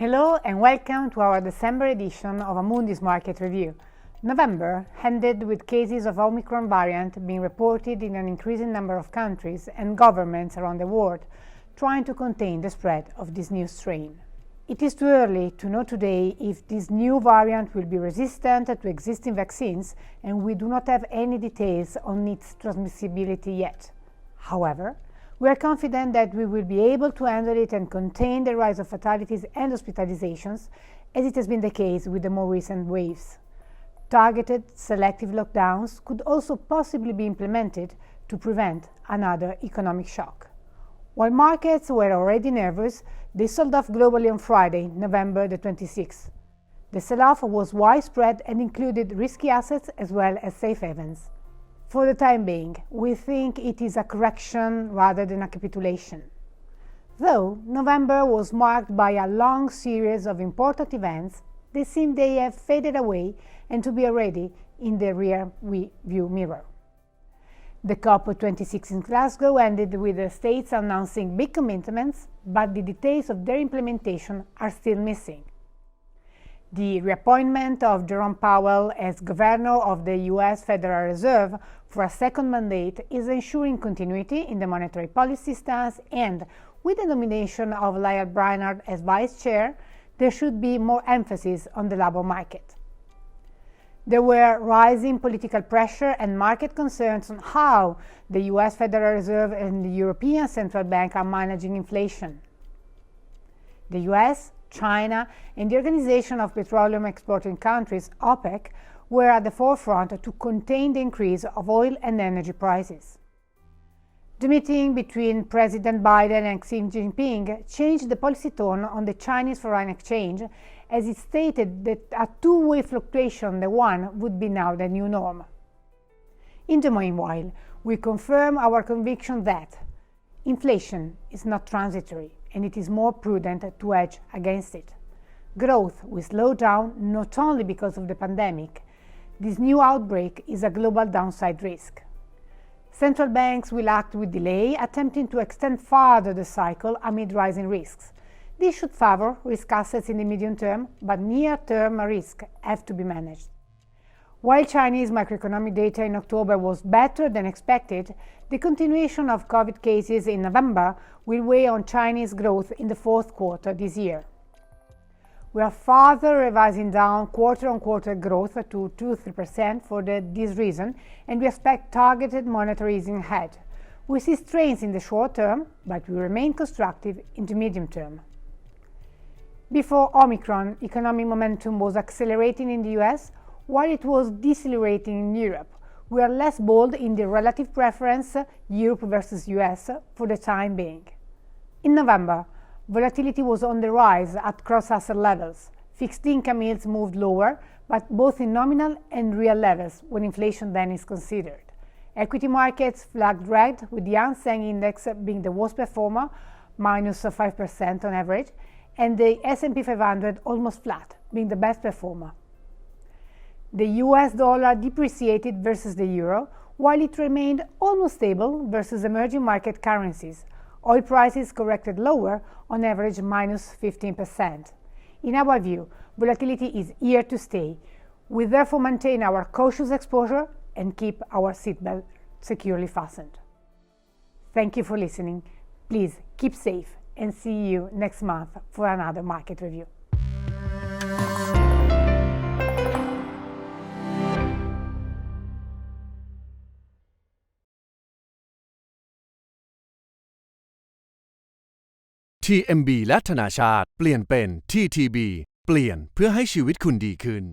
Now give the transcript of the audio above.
Hello and welcome to our December edition of Amundi's Market Review. November ended with cases of Omicron variant being reported in an increasing number of countries and governments around the world, trying to contain the spread of this new strain. It is too early to know today if this new variant will be resistant to existing vaccines, and we do not have any details on its transmissibility yet. However, we are confident that we will be able to handle it and contain the rise of fatalities and hospitalizations, as it has been the case with the more recent waves. Targeted, selective lockdowns could also possibly be implemented to prevent another economic shock. While markets were already nervous, they sold off globally on Friday, November the 26th. The sell-off was widespread and included risky assets as well as safe havens. For the time being, we think it is a correction rather than a capitulation. Though November was marked by a long series of important events, they seem they have faded away and to be already in the rear view mirror. The COP26 in Glasgow ended with the states announcing big commitments, but the details of their implementation are still missing. The reappointment of Jerome Powell as governor of the U.S. Federal Reserve for a second mandate is ensuring continuity in the monetary policy stance, and with the nomination of Lael Brainard as vice chair, there should be more emphasis on the labor market. There were rising political pressure and market concerns on how the U.S. Federal Reserve and the European Central Bank are managing inflation. The U.S., China, and the Organization of Petroleum Exporting Countries, OPEC, were at the forefront to contain the increase of oil and energy prices. The meeting between President Biden and Xi Jinping changed the policy tone on the Chinese foreign exchange, as it stated that a two-way fluctuation, the one, would be now the new norm. In the meanwhile, we confirm our conviction that inflation is not transitory, and it is more prudent to hedge against it. Growth will slow down not only because of the pandemic. This new outbreak is a global downside risk. Central banks will act with delay, attempting to extend further the cycle amid rising risks. This should favor risk assets in the medium term, but near-term risks have to be managed. While Chinese macroeconomic data in October was better than expected, the continuation of COVID cases in November will weigh on Chinese growth in the fourth quarter this year. We are further revising down quarter-on-quarter growth to 2-3% for this reason, and we expect targeted monetary easing ahead. We see strains in the short term, but we remain constructive in the medium term. Before Omicron, economic momentum was accelerating in the US, while it was decelerating in Europe. We are less bold in the relative preference Europe versus US for the time being. In November, volatility was on the rise at cross-asset levels. Fixed income yields moved lower, but both in nominal and real levels when inflation then is considered. Equity markets flagged red, with the Hang Seng Index being the worst performer, minus 5% on average, and the S&P 500 almost flat, being the best performer. The US dollar depreciated versus the euro, while it remained almost stable versus emerging market currencies. Oil prices corrected lower, on average minus 15%. In our view, volatility is here to stay. We therefore maintain our cautious exposure and keep our seatbelt securely fastened. Thank you for listening. Please keep safe and see you next month for another market review. TMB และธนาชาติเปลี่ยนเป็น TTB เปลี่ยนเพื่อให้ชีวิตคุณดีขึ้น